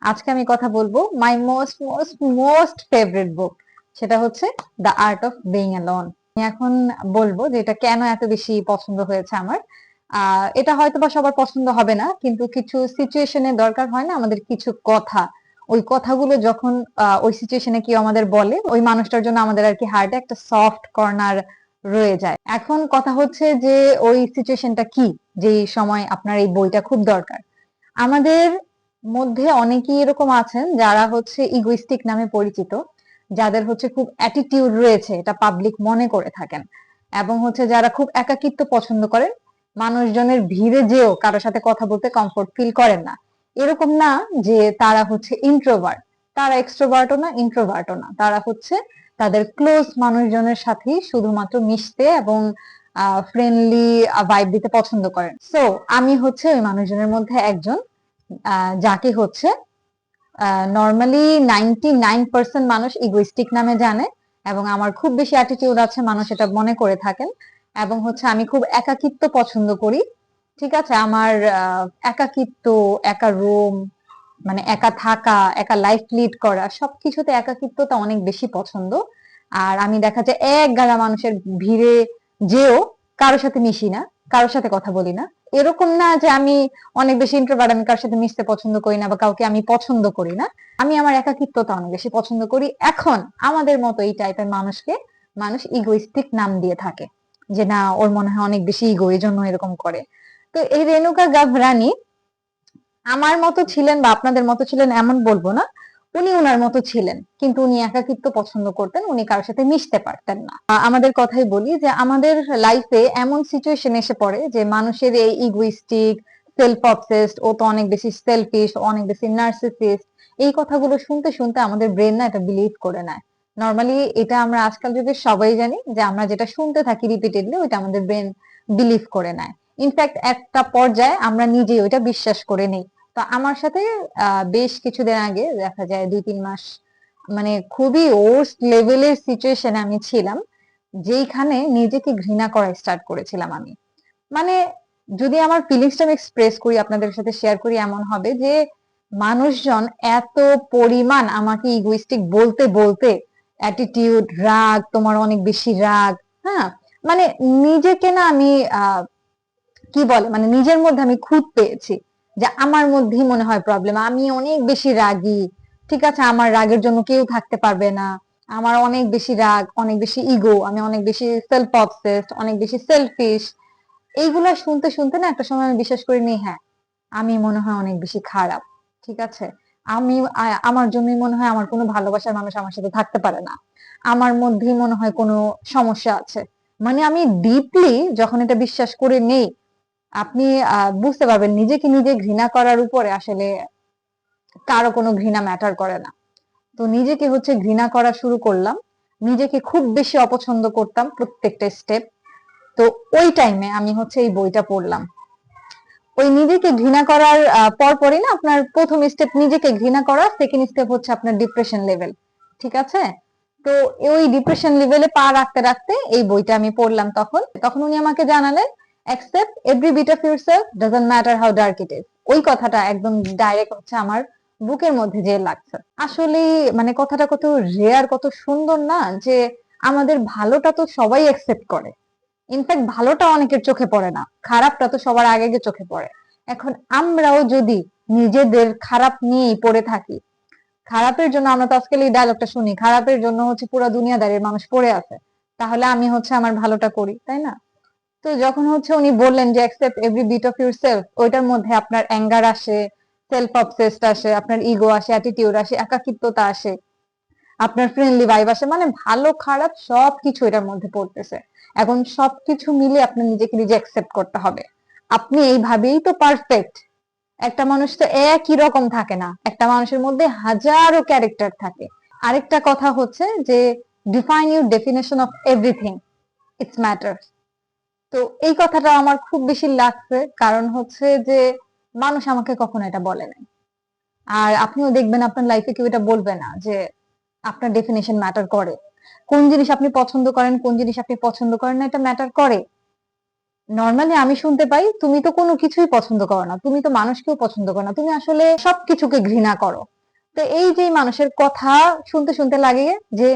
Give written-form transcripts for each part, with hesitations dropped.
আজকে আমি কথা বলবো my most most most favourite বুক, সেটা হচ্ছে the art of being alone. আমি এখন বলবো যে এটা কেন এত বেশি পছন্দ হয়েছে আমার। এটা হয়তো বা সবার পছন্দ হবে না, কিন্তু কিছু সিচুয়েশনে দরকার হয় না আমাদের কিছু কথা। ওই কথাগুলো যখন ওই সিচুয়েশনে কেউ আমাদের বলে, ওই মানুষটার জন্য আমাদের আর কি হার্টে একটা সফট কর্নার রয়ে যায়। এখন কথা হচ্ছে যে ওই সিচুয়েশনটা কি, যে সময় আপনার এই বইটা খুব দরকার। আমাদের মধ্যে অনেকেই এরকম আছেন যারা হচ্ছে ইগোইস্টিক নামে পরিচিত, যাদের হচ্ছে খুব অ্যাটিটিউড রয়েছে, এটা পাবলিক মনে করে থাকেন, এবং হচ্ছে যারা খুব একাকিত্ব পছন্দ করেন, মানুষজনের ভিড়ে যেও কারোর সাথে কথা বলতে কমফোর্ট ফিল করেন না। এরকম না যে তারা হচ্ছে ইন্ট্রোভার্ট, তারা এক্সট্রোভার্টও না ইন্ট্রোভার্টও না, তারা হচ্ছে তাদের ক্লোজ মানুষজনের সাথেই শুধুমাত্র মিশতে এবং ফ্রেন্ডলি ভাইব দিতে পছন্দ করেন। সো আমি হচ্ছে ওই মানুষজনের মধ্যে একজন, যাকে হচ্ছে নর্মালি 99% মানুষ ইগোইস্টিক নামে জানে, এবং আমার খুব বেশি অ্যাটিটিউড আছে মানুষ এটা মনে করে থাকেন। এবং হচ্ছে আমি খুব একাকিত্ব পছন্দ করি। ঠিক আছে, আমার একাকিত্ব, একা রুম, মানে একা থাকা, একা লাইফ লিড করা, সবকিছুতে একাকিত্বটা অনেক বেশি পছন্দ। আর আমি দেখা যায় এক গাড়া মানুষের ভিড়ে যেও কারোর সাথে মিশি না, কারোর সাথে কথা বলি না। এরকম না যে আমি অনেক বেশি ইন্ট্রোভার্ট, আমি কারোর সাথে মিশতে পছন্দ করি না বা কাউকে আমি পছন্দ করি না। আমি আমার একাকিত্বটা অনেক বেশি পছন্দ করি। এখন আমাদের মতো এই টাইপের মানুষকে মানুষ ইগোইস্টিক নাম দিয়ে থাকে, যে না ওর মনে হয় অনেক বেশি ইগো, এই জন্য এরকম করে। তো এই রেণুকা গাভরানী আমার মতো ছিলেন বা আপনাদের মতো ছিলেন এমন বলবো না, উনি উনার মতো ছিলেন, কিন্তু উনি একাকিত্ব পছন্দ করতেন, উনি কারোর সাথে মিশতে পারতেন না। আমাদের কথাই বলি যে আমাদের লাইফে এমন সিচুয়েশন এসে পড়ে যে মানুষের এই ইগোইস্টিক, সেলফ অবসেসড, ও তো অনেক বেশি সেলফিশ, অনেক বেশি নার্সিসিস্ট, এই কথাগুলো শুনতে শুনতে আমাদের ব্রেন না এটা বিলিভ করে নেয়। নর্মালি এটা আমরা আজকাল যুগে সবাই জানি যে আমরা যেটা শুনতে থাকি রিপিটেডলি, ওইটা আমাদের ব্রেন বিলিভ করে নেয়। ইনফ্যাক্ট একটা পর্যায়ে আমরা নিজেই ওইটা বিশ্বাস করে নেই। তো আমার সাথে বেশ কিছুদিন আগে দেখা যায় 2-3 মাস, মানে খুবই ওর্স্ট লেভেলের সিচুয়েশনে আমি ছিলাম, যেইখানে নিজেকে ঘৃণা করা স্টার্ট করেছিলাম আমি। মানে যদি আমার ফিলিংসটা আমি এক্সপ্রেস করি, আপনাদের সাথে শেয়ার করি, এমন হবে যে মানুষজন এত পরিমাণ আমাকে ইগোইস্টিক বলতে বলতে, অ্যাটিটিউড, রাগ, তোমার অনেক বেশি রাগ, হ্যাঁ, মানে নিজেকে না আমি কি বলে, মানে নিজের মধ্যে আমি খুঁত পেয়েছি যে আমার মধ্যেই মনে হয় প্রবলেম, আমি অনেক বেশি রাগী। ঠিক আছে, আমার রাগের জন্য কেউ থাকতে পারবে না, আমার অনেক বেশি রাগ, অনেক বেশি ইগো, আমি অনেক বেশি সেলফ অবসেসড, অনেক বেশি সেলফিশ। এইগুলা শুনতে শুনতে না একটা সময় আমি বিশ্বাস করিনি, হ্যাঁ আমি মনে হয় অনেক বেশি খারাপ। ঠিক আছে, আমি আমার জন্যই মনে হয় আমার কোনো ভালোবাসার মানুষ আমার সাথে থাকতে পারে না, আমার মধ্যেই মনে হয় কোনো সমস্যা আছে। মানে আমি ডিপলি যখন এটা বিশ্বাস করে নেই, আপনি বুঝতে পারবেন নিজেকে নিজে ঘৃণা করার উপরে আসলে কারো কোনো ঘৃণা ম্যাটার করে না। তো নিজেকে হচ্ছে ঘৃণা করা শুরু করলাম, নিজেকে খুব বেশি অপছন্দ করতাম প্রত্যেকটা স্টেপ। তো ওই টাইমে আমি হচ্ছে এই বইটা পড়লাম। ওই নিজেকে ঘৃণা করার পরপরই না আপনার প্রথম স্টেপ নিজেকে ঘৃণা করা, সেকেন্ড স্টেপ হচ্ছে আপনার ডিপ্রেশন লেভেল। ঠিক আছে, তো ওই ডিপ্রেশন লেভেলে পা রাখতে রাখতে এই বইটা আমি পড়লাম। তখন তখন উনি আমাকে জানালেন, accept every bit of yourself, doesn't matter how dark it is. ওই কথাটা একদম ডাইরেক্ট হচ্ছে আমার বুকের মধ্যে যে লাগছে। আসলে মানে কথাটা কত রেয়ার, কত সুন্দর না, যে আমাদের ভালোটা তো সবাই অ্যাকসেপ্ট করে। ইনফ্যাক্ট ভালোটা অনেকের চোখে পড়ে না, খারাপটা তো সবার আগে আগে চোখে পড়ে। এখন আমরাও যদি নিজেদের খারাপ নিয়েই পড়ে থাকি, খারাপের জন্য আমরা তো আজকাল এই ডায়লগটা শুনি, খারাপের জন্য হচ্ছে পুরো দুনিয়াদারির মানুষ পড়ে আছে, তাহলে আমি হচ্ছে আমার ভালোটা করি, তাই না? তো যখন হচ্ছে উনি বললেন যে accept every bit of your self, ওইটার মধ্যে আপনার অ্যাঙ্গার আসে, সেলফ অবসেসড আসে, আপনার ইগো আসে, অ্যাটিটিউড আসে, একাকিত্বতা আসে, আপনার ফ্রেন্ডলি ভাইব আসে, মানে ভালো খারাপ সবকিছু এটার মধ্যে পড়তেছে। এখন সবকিছু মিলে আপনার নিজেকে নিজে অ্যাকসেপ্ট করতে হবে। আপনি এইভাবেই তো পারফেক্ট। একটা মানুষ তো একই রকম থাকে না, একটা মানুষের মধ্যে হাজারো ক্যারেক্টার থাকে। আরেকটা কথা হচ্ছে যে define your definition of everything, it's matter. তো এই কথাটা আমার খুব বেশি লাগছে, কারণ হচ্ছে যে মানুষ আমাকে কখনো এটা বলে নাই। আর আপনিও দেখবেন আপনার লাইফে কেউ এটা বলবে না যে আপনার ডেফিনেশন ম্যাটার করে। কোন জিনিস আপনি পছন্দ করেন, কোন জিনিস আপনি পছন্দ করেন না, এটা ম্যাটার করে। নর্মালি আমি শুনতে পাই তুমি তো কোনো কিছুই পছন্দ করো না, তুমি তো মানুষকেও পছন্দ করো না, তুমি আসলে সবকিছুকে ঘৃণা করো। তো এই যে মানুষের কথা শুনতে শুনতে লাগে যে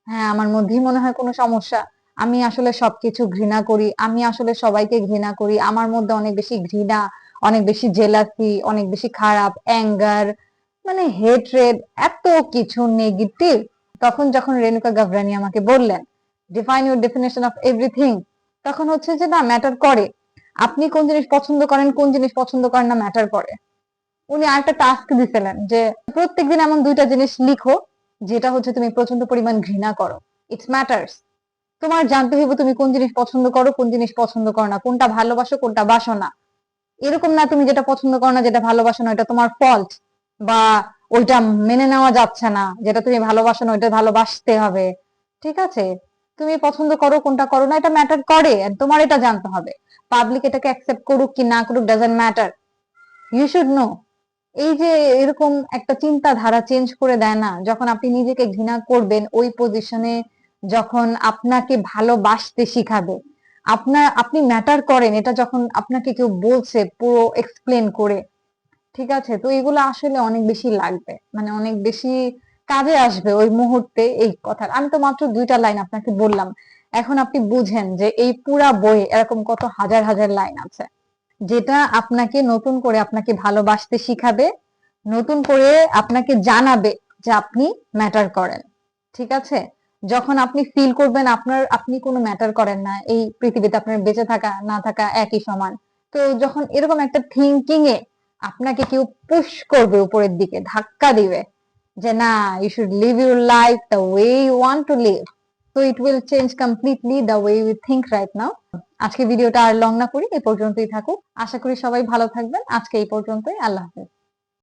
হ্যাঁ, আমার মধ্যেই মনে হয় কোনো সমস্যা, আমি আসলে সবকিছু ঘৃণা করি, আমি আসলে সবাইকে ঘৃণা করি, আমার মধ্যে অনেক বেশি ঘৃণা, অনেক বেশি জেলাসি, অনেক বেশি খারাপ অ্যাঙ্গার, মানে হেট্রেড, এত কিছু নেগেটিভ। তখন যখন রেণুকা গাভরানি আমাকে বললেন define your definition of everything, তখন হচ্ছে যে না, ম্যাটার করে আপনি কোন জিনিস পছন্দ করেন, কোন জিনিস পছন্দ করেন না, ম্যাটার করে। উনি আরেকটা টাস্ক দিছিলেন যে প্রত্যেকদিন এমন 2টা জিনিস লিখো যেটা হচ্ছে তুমি প্রচন্ড পরিমাণ ঘৃণা করো। It's matters. তোমার জানতে হইব তুমি কোন জিনিস পছন্দ করো, কোন জিনিস পছন্দ করো না, কোনটা ভালোবাসো, কোনটা বাসো না। এরকম না তুমি যেটা পছন্দ করো না, যেটা ভালোবাসো না, এটা তোমার ফল্ট, বা ওইটা মেনে নেওয়া যাচ্ছে না, যেটা তুমি ভালোবাসো না ওইটা ভালোবাসতে হবে। ঠিক আছে, তুমি পছন্দ করো কোনটা করো না, এটা ম্যাটার করে, আর তোমার এটা জানতে হবে। পাবলিক এটাকে অ্যাকসেপ্ট করুক কি না করুক, doesn't matter, you should know. এই যে এরকম একটা চিন্তাধারা চেঞ্জ করে দেয় না, যখন আপনি নিজেকে ঘৃণা করবেন ওই পজিশনে, যখন আপনাকে ভালোবাসতে শিখাবে, আপনি ম্যাটার করেন, এটা যখন আপনাকে কেউ বলছে পুরো এক্সপ্লেন করে। ঠিক আছে, তো এগুলো আসলে অনেক বেশি লাগবে, মানে অনেক বেশি কাজে আসবে ওই মুহূর্তে এই কথা। আমি তো মাত্র 2টা লাইন আপনাকে বললাম, এখন আপনি বুঝেন যে এই পুরা বইয়ে এরকম কত হাজার হাজার লাইন আছে যেটা আপনাকে নতুন করে আপনাকে ভালোবাসতে শিখাবে, নতুন করে আপনাকে জানাবে যে আপনি ম্যাটার করেন। ঠিক আছে, যখন আপনি ফিল করবেন আপনি কোনো ম্যাটার করেন না এই পৃথিবীতে, আপনার বেঁচে থাকা না থাকা একই সমান, তো যখন এরকম একটা থিঙ্কিং এ আপনাকে কেউ পুশ করবে, উপরের দিকে ধাক্কা দিবে যে না, you should live your life the way you want to live, তো it will change completely the way you think right now. আজকে ভিডিওটা আর লং না করি, এই পর্যন্তই থাকুক। আশা করি সবাই ভালো থাকবেন। আজকে এই পর্যন্তই, আল্লাহ হাফেজ।